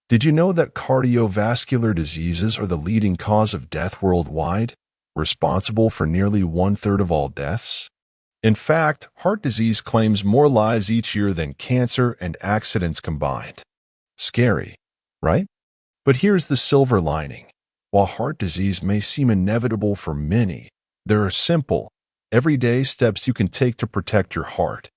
Did you know that cardiovascular diseases are the leading cause of death worldwide, responsible for nearly one-third of all deaths? In fact, heart disease claims more lives each year than cancer and accidents combined. Scary, right? But here's the silver lining. While heart disease may seem inevitable for many, there are simple, everyday steps you can take to protect your heart.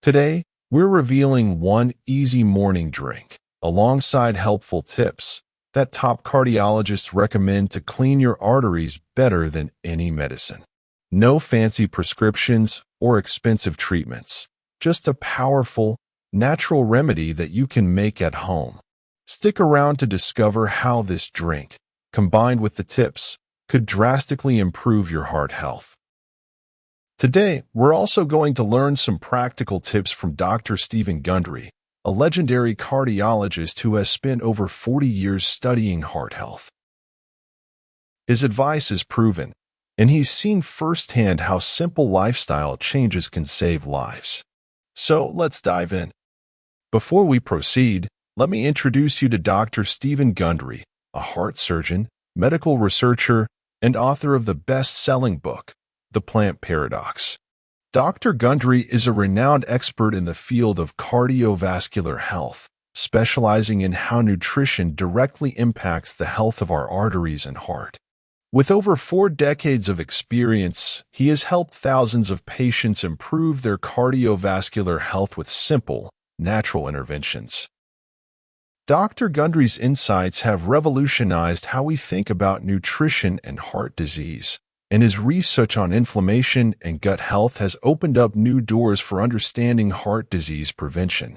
Today, we're revealing one easy morning drink, alongside helpful tips, that top cardiologists recommend to clean your arteries better than any medicine. No fancy prescriptions or expensive treatments, just a powerful, natural remedy that you can make at home. Stick around to discover how this drink, combined with the tips, could drastically improve your heart health. Today, we're also going to learn some practical tips from Dr. Stephen Gundry, a legendary cardiologist who has spent over 40 years studying heart health. His advice is proven, and he's seen firsthand how simple lifestyle changes can save lives. So let's dive in. Before we proceed, let me introduce you to Dr. Stephen Gundry, a heart surgeon, medical researcher, and author of the best-selling book, The Plant Paradox. Dr. Gundry is a renowned expert in the field of cardiovascular health, specializing in how nutrition directly impacts the health of our arteries and heart. With over 4 decades of experience, he has helped thousands of patients improve their cardiovascular health with simple, natural interventions. Dr. Gundry's insights have revolutionized how we think about nutrition and heart disease, and his research on inflammation and gut health has opened up new doors for understanding heart disease prevention.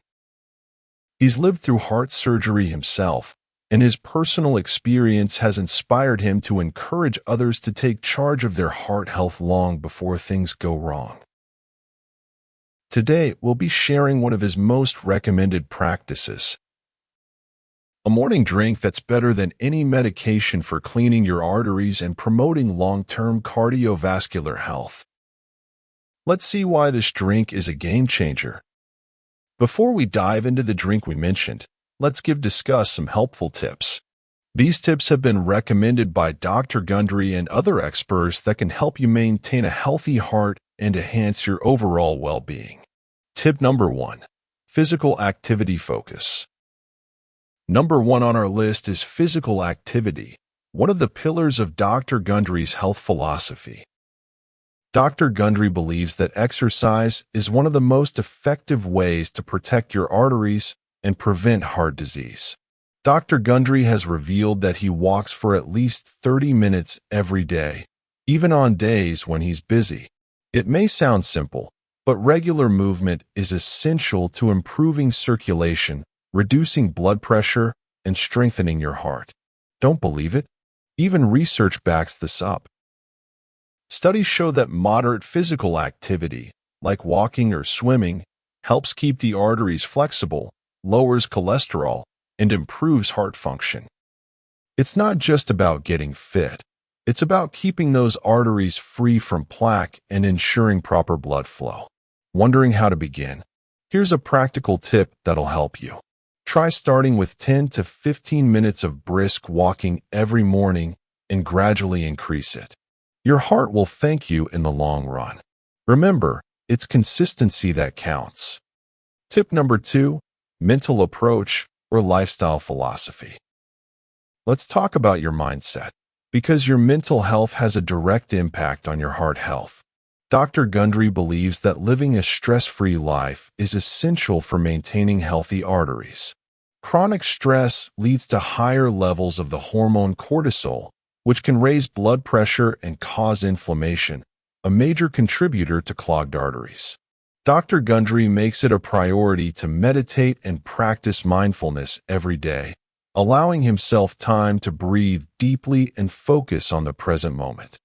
He's lived through heart surgery himself, and his personal experience has inspired him to encourage others to take charge of their heart health long before things go wrong. Today, we'll be sharing one of his most recommended practices, a morning drink that's better than any medication for cleaning your arteries and promoting long-term cardiovascular health. Let's see why this drink is a game changer. Before we dive into the drink we mentioned, let's discuss some helpful tips. These tips have been recommended by Dr. Gundry and other experts that can help you maintain a healthy heart and enhance your overall well-being. Tip number 1. Physical activity focus. Number 1 on our list is physical activity, one of the pillars of Dr. Gundry's health philosophy. Dr. Gundry believes that exercise is one of the most effective ways to protect your arteries and prevent heart disease. Dr. Gundry has revealed that he walks for at least 30 minutes every day, even on days when he's busy. It may sound simple, but regular movement is essential to improving circulation, reducing blood pressure, and strengthening your heart. Don't believe it? Even research backs this up. Studies show that moderate physical activity, like walking or swimming, helps keep the arteries flexible, lowers cholesterol, and improves heart function. It's not just about getting fit. It's about keeping those arteries free from plaque and ensuring proper blood flow. Wondering how to begin? Here's a practical tip that'll help you. Try starting with 10 to 15 minutes of brisk walking every morning and gradually increase it. Your heart will thank you in the long run. Remember, it's consistency that counts. Tip number 2, mental approach or lifestyle philosophy. Let's talk about your mindset, because your mental health has a direct impact on your heart health. Dr. Gundry believes that living a stress-free life is essential for maintaining healthy arteries. Chronic stress leads to higher levels of the hormone cortisol, which can raise blood pressure and cause inflammation, a major contributor to clogged arteries. Dr. Gundry makes it a priority to meditate and practice mindfulness every day, allowing himself time to breathe deeply and focus on the present moment.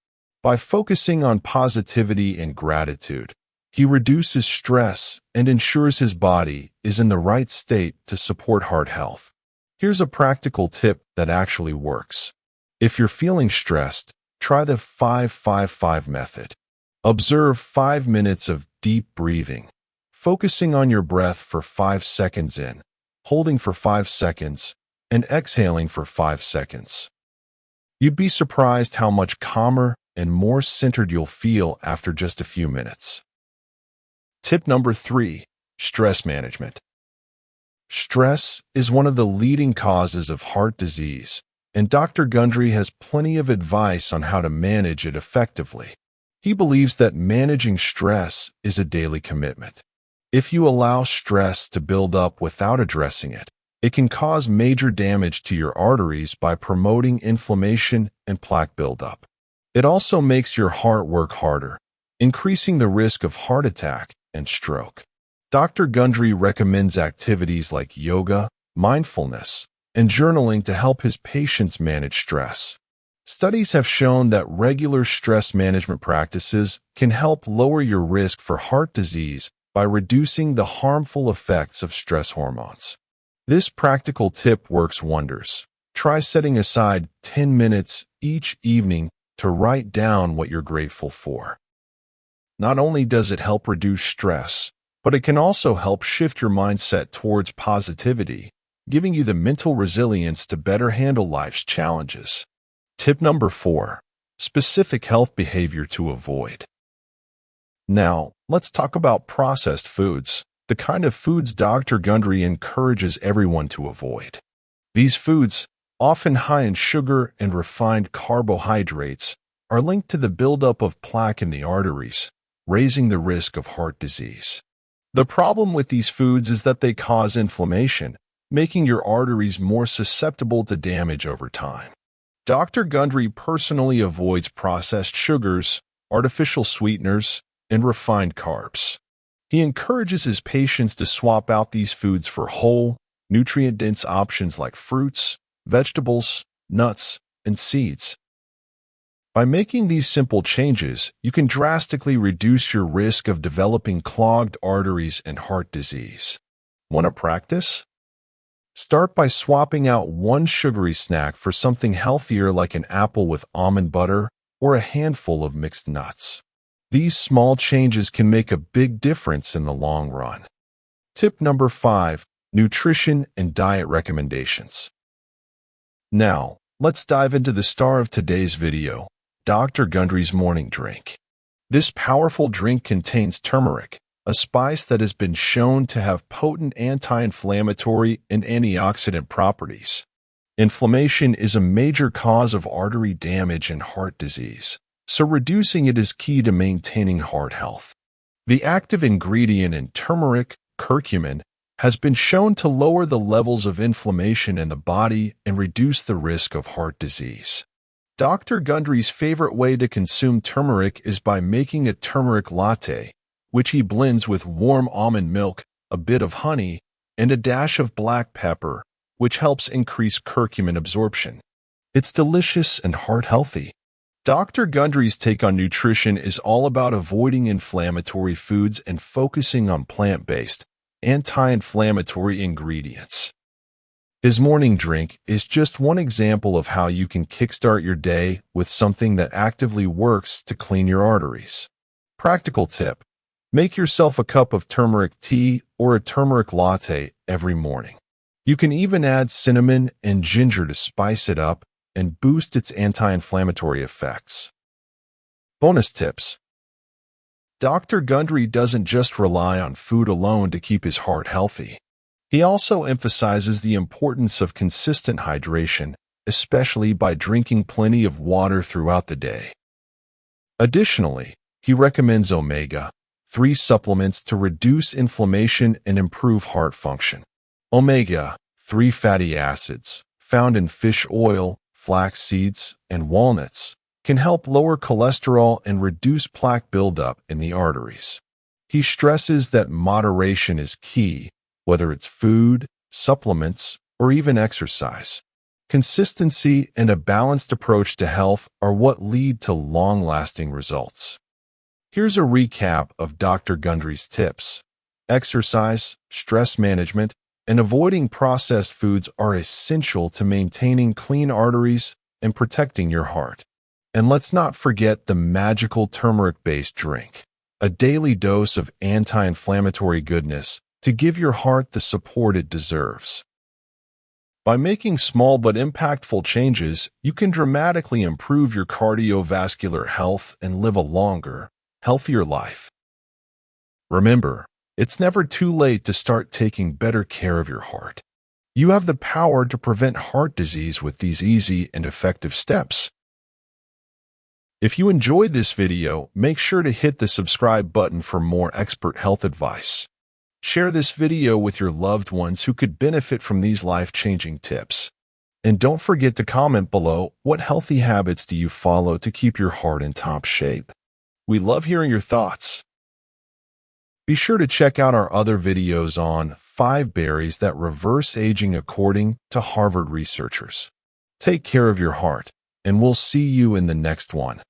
By focusing on positivity and gratitude, he reduces stress and ensures his body is in the right state to support heart health. Here's a practical tip that actually works. If you're feeling stressed, try the 5-5-5 method. Observe 5 minutes of deep breathing, focusing on your breath for 5 seconds in, holding for 5 seconds, and exhaling for 5 seconds. You'd be surprised how much calmer and more centered you'll feel after just a few minutes. Tip number 3. Stress management. Stress is one of the leading causes of heart disease, and Dr. Gundry has plenty of advice on how to manage it effectively. He believes that managing stress is a daily commitment. If you allow stress to build up without addressing it, it can cause major damage to your arteries by promoting inflammation and plaque buildup. It also makes your heart work harder, increasing the risk of heart attack and stroke. Dr. Gundry recommends activities like yoga, mindfulness, and journaling to help his patients manage stress. Studies have shown that regular stress management practices can help lower your risk for heart disease by reducing the harmful effects of stress hormones. This practical tip works wonders. Try setting aside 10 minutes each evening to write down what you're grateful for. Not only does it help reduce stress, but it can also help shift your mindset towards positivity, giving you the mental resilience to better handle life's challenges. Tip number 4. Specific health behavior to avoid. Now, let's talk about processed foods, the kind of foods Dr. Gundry encourages everyone to avoid. These foods, often high in sugar and refined carbohydrates, are linked to the buildup of plaque in the arteries, raising the risk of heart disease. The problem with these foods is that they cause inflammation, making your arteries more susceptible to damage over time. Dr. Gundry personally avoids processed sugars, artificial sweeteners, and refined carbs. He encourages his patients to swap out these foods for whole, nutrient-dense options like fruits, vegetables, nuts, and seeds. By making these simple changes, you can drastically reduce your risk of developing clogged arteries and heart disease. Want to practice? Start by swapping out one sugary snack for something healthier like an apple with almond butter or a handful of mixed nuts. These small changes can make a big difference in the long run. Tip number 5. Nutrition and diet recommendations. Now, let's dive into the star of today's video, Dr. Gundry's morning drink. This powerful drink contains turmeric, a spice that has been shown to have potent anti-inflammatory and antioxidant properties. Inflammation is a major cause of artery damage and heart disease, so reducing it is key to maintaining heart health. The active ingredient in turmeric, curcumin, has been shown to lower the levels of inflammation in the body and reduce the risk of heart disease. Dr. Gundry's favorite way to consume turmeric is by making a turmeric latte, which he blends with warm almond milk, a bit of honey, and a dash of black pepper, which helps increase curcumin absorption. It's delicious and heart-healthy. Dr. Gundry's take on nutrition is all about avoiding inflammatory foods and focusing on plant-based, anti-inflammatory ingredients. His morning drink is just one example of how you can kickstart your day with something that actively works to clean your arteries. Practical tip: make yourself a cup of turmeric tea or a turmeric latte every morning. You can even add cinnamon and ginger to spice it up and boost its anti-inflammatory effects. Bonus tips: Dr. Gundry doesn't just rely on food alone to keep his heart healthy. He also emphasizes the importance of consistent hydration, especially by drinking plenty of water throughout the day. Additionally, he recommends omega-3 supplements to reduce inflammation and improve heart function. Omega-3 fatty acids, found in fish oil, flax seeds, and walnuts, can help lower cholesterol and reduce plaque buildup in the arteries. He stresses that moderation is key, whether it's food, supplements, or even exercise. Consistency and a balanced approach to health are what lead to long-lasting results. Here's a recap of Dr. Gundry's tips. Exercise, stress management, and avoiding processed foods are essential to maintaining clean arteries and protecting your heart. And let's not forget the magical turmeric-based drink, a daily dose of anti-inflammatory goodness to give your heart the support it deserves. By making small but impactful changes, you can dramatically improve your cardiovascular health and live a longer, healthier life. Remember, it's never too late to start taking better care of your heart. You have the power to prevent heart disease with these easy and effective steps. If you enjoyed this video, make sure to hit the subscribe button for more expert health advice. Share this video with your loved ones who could benefit from these life-changing tips. And don't forget to comment below, what healthy habits do you follow to keep your heart in top shape? We love hearing your thoughts. Be sure to check out our other videos on 5 berries that reverse aging according to Harvard researchers. Take care of your heart, and we'll see you in the next one.